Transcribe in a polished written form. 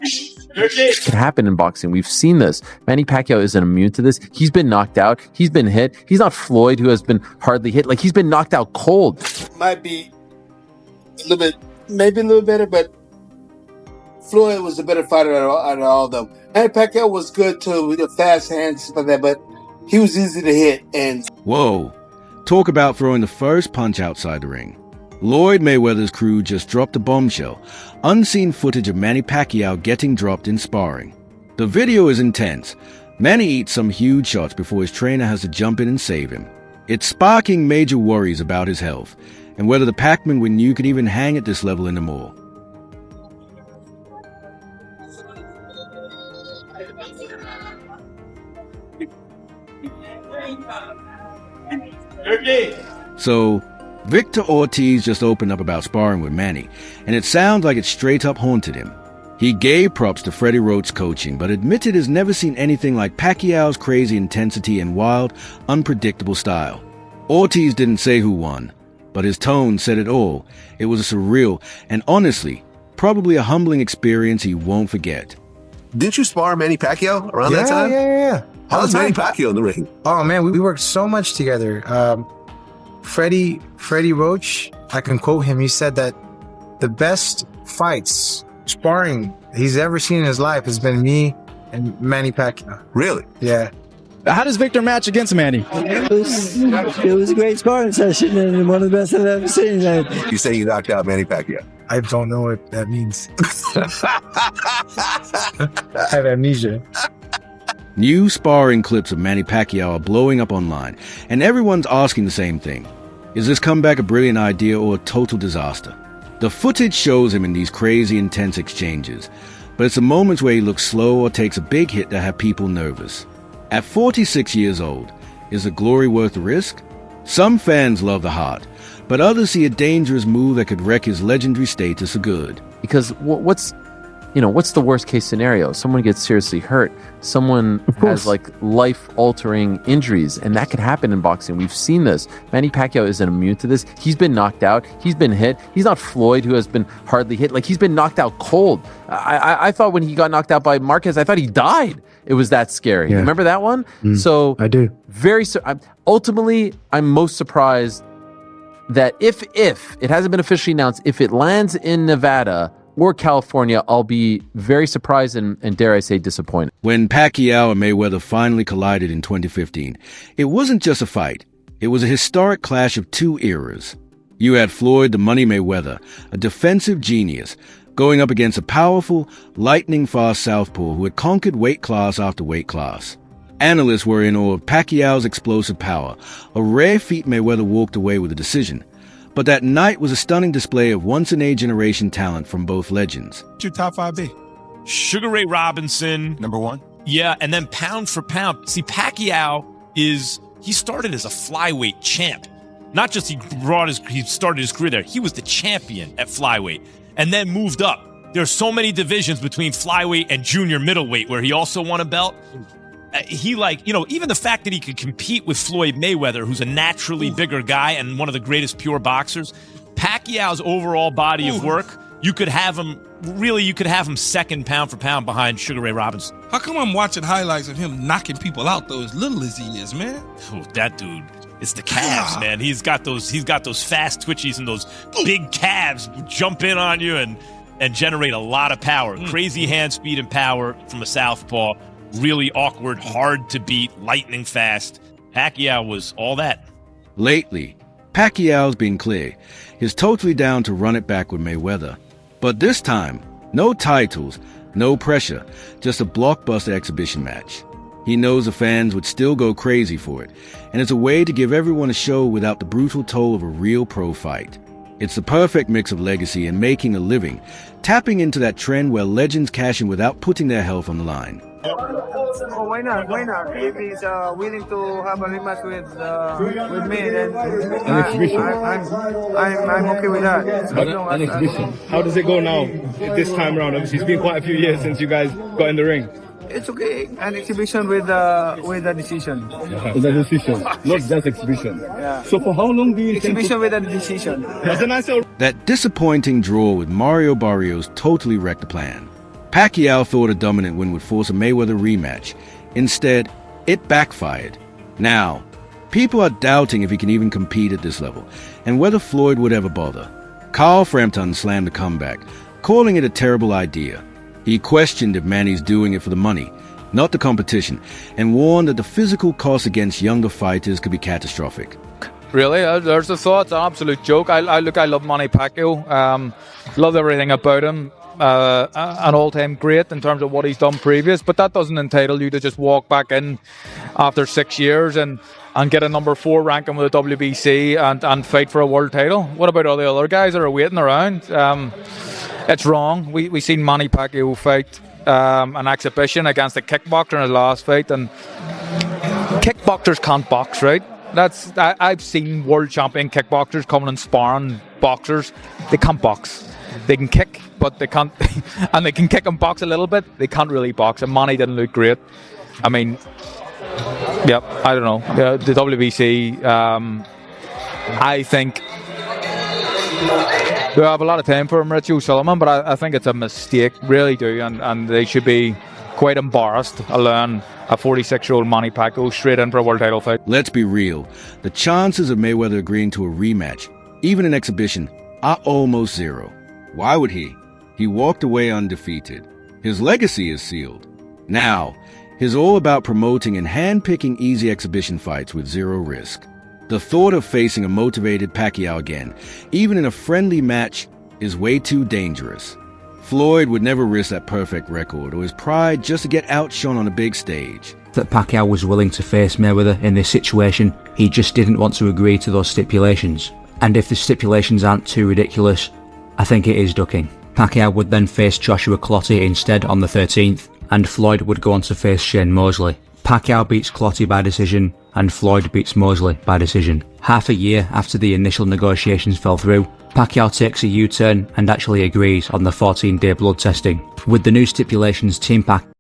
It can happen in boxing. We've seen this. Manny Pacquiao isn't immune to this. He's been knocked out. He's been hit. He's not Floyd, who has been hardly hit. Like, he's been knocked out cold. Might be a little bit, maybe a little better, but Floyd was the better fighter out of all of them. Manny Pacquiao was good too, with the fast hands, stuff like that, but he was easy to hit. And whoa, talk about throwing the first punch outside the ring. Floyd Mayweather's crew just dropped a bombshell. Unseen footage of Manny Pacquiao getting dropped in sparring. The video is intense. Manny eats some huge shots before his trainer has to jump in and save him. It's sparking major worries about his health, and whether the Pac-Man we knew could even hang at this level anymore. So, Victor Ortiz just opened up about sparring with Manny, and it sounds like it straight up haunted him. He gave props to Freddie Roach's coaching, but admitted he's never seen anything like Pacquiao's crazy intensity and wild, unpredictable style. Ortiz didn't say who won, but his tone said it all. It was a surreal and honestly, probably a humbling experience he won't forget. Didn't you spar Manny Pacquiao around that time? Yeah. How was Manny Pacquiao in the ring? Oh man, we worked so much together. Freddie Roach, I can quote him. He said that the best fights, sparring he's ever seen in his life has been me and Manny Pacquiao. Really? Yeah. How does Victor match against Manny? It was a great sparring session and one of the best I've ever seen. You say you knocked out Manny Pacquiao? I don't know what that means. I have amnesia. New sparring clips of Manny Pacquiao are blowing up online, and everyone's asking the same thing. Is this comeback a brilliant idea or a total disaster? The footage shows him in these crazy, intense exchanges, but it's the moments where he looks slow or takes a big hit that have people nervous. At 46 years old, is the glory worth the risk? Some fans love the heart, but others see a dangerous move that could wreck his legendary status for good. Because what's the worst case scenario? Someone gets seriously hurt. Someone has like life-altering injuries, and that could happen in boxing. We've seen this. Manny Pacquiao isn't immune to this. He's been knocked out. He's been hit. He's not Floyd, who has been hardly hit. Like, he's been knocked out cold. I thought when he got knocked out by Marquez, I thought he died. It was that scary. Yeah. Remember that one? So I do. Ultimately, I'm most surprised that if it hasn't been officially announced, if it lands in Nevada or California, I'll be very surprised and dare I say disappointed. When Pacquiao and Mayweather finally collided in 2015, it wasn't just a fight. It was a historic clash of two eras. You had Floyd the Money Mayweather, a defensive genius, going up against a powerful, lightning-fast southpaw who had conquered weight class after weight class. Analysts were in awe of Pacquiao's explosive power, a rare feat Mayweather walked away with a decision. But that night was a stunning display of once-in-a-generation talent from both legends. What's your top 5 be? Sugar Ray Robinson. Number 1? Yeah, and then pound for pound. See, Pacquiao he started as a flyweight champ. Not just he started his career there. He was the champion at flyweight and then moved up. There are so many divisions between flyweight and junior middleweight where he also won a belt. Even the fact that he could compete with Floyd Mayweather, who's a naturally bigger guy and one of the greatest pure boxers, Pacquiao's overall body of work, you could have him second pound for pound behind Sugar Ray Robinson. How come I'm watching highlights of him knocking people out though, as little as he is, man? Oh, that dude, it's the calves, man. He's got those fast twitchies and those big calves jump in on you and generate a lot of power. Crazy hand speed and power from a southpaw. Really awkward, hard to beat, lightning fast. Pacquiao was all that. Lately, Pacquiao's been clear. He's totally down to run it back with Mayweather. But this time, no titles, no pressure, just a blockbuster exhibition match. He knows the fans would still go crazy for it, and it's a way to give everyone a show without the brutal toll of a real pro fight. It's the perfect mix of legacy and making a living, tapping into that trend where legends cash in without putting their health on the line. Oh, why not? If he's willing to have a rematch with me, then an exhibition. I'm okay with that. An exhibition. How does it go now? This time around, obviously, it's been quite a few years since you guys got in the ring. It's okay. An exhibition with a decision. With a decision, not just exhibition. Yeah. So for how long do you exhibition with a decision? That's a nice. That disappointing draw with Mario Barrios totally wrecked the plan. Pacquiao thought a dominant win would force a Mayweather rematch. Instead, it backfired. Now, people are doubting if he can even compete at this level, and whether Floyd would ever bother. Carl Frampton slammed the comeback, calling it a terrible idea. He questioned if Manny's doing it for the money, not the competition, and warned that the physical cost against younger fighters could be catastrophic. Really, there's the thought. It's an absolute joke. I love Manny Pacquiao. Love everything about him. An all-time great in terms of what he's done previous, but that doesn't entitle you to just walk back in after 6 years and get a number 4 ranking with the WBC and fight for a world title. What about all the other guys that are waiting around? It's wrong. We seen Manny Pacquiao fight an exhibition against a kickboxer in his last fight, and kickboxers can't box, right? I've seen world champion kickboxers coming and sparring boxers. They can't box. They can kick, but they can't, and they can kick and box a little bit. They can't really box. And Manny didn't look great. I mean, yeah, I don't know. The WBC, I think they have a lot of time for Mauricio Sullivan, but I think it's a mistake, really do, and they should be quite embarrassed allowing a 46-year-old Manny Pacquiao straight in for a world title fight. Let's be real. The chances of Mayweather agreeing to a rematch, even an exhibition, are almost zero. Why would he? He walked away undefeated. His legacy is sealed. Now, he's all about promoting and hand-picking easy exhibition fights with zero risk. The thought of facing a motivated Pacquiao again, even in a friendly match, is way too dangerous. Floyd would never risk that perfect record or his pride just to get outshone on a big stage. That Pacquiao was willing to face Mayweather in this situation, he just didn't want to agree to those stipulations. And if the stipulations aren't too ridiculous, I think it is ducking. Pacquiao would then face Joshua Clottey instead on the 13th, and Floyd would go on to face Shane Mosley. Pacquiao beats Clottey by decision, and Floyd beats Mosley by decision. Half a year after the initial negotiations fell through, Pacquiao takes a U-turn and actually agrees on the 14-day blood testing. With the new stipulations, Team Pacquiao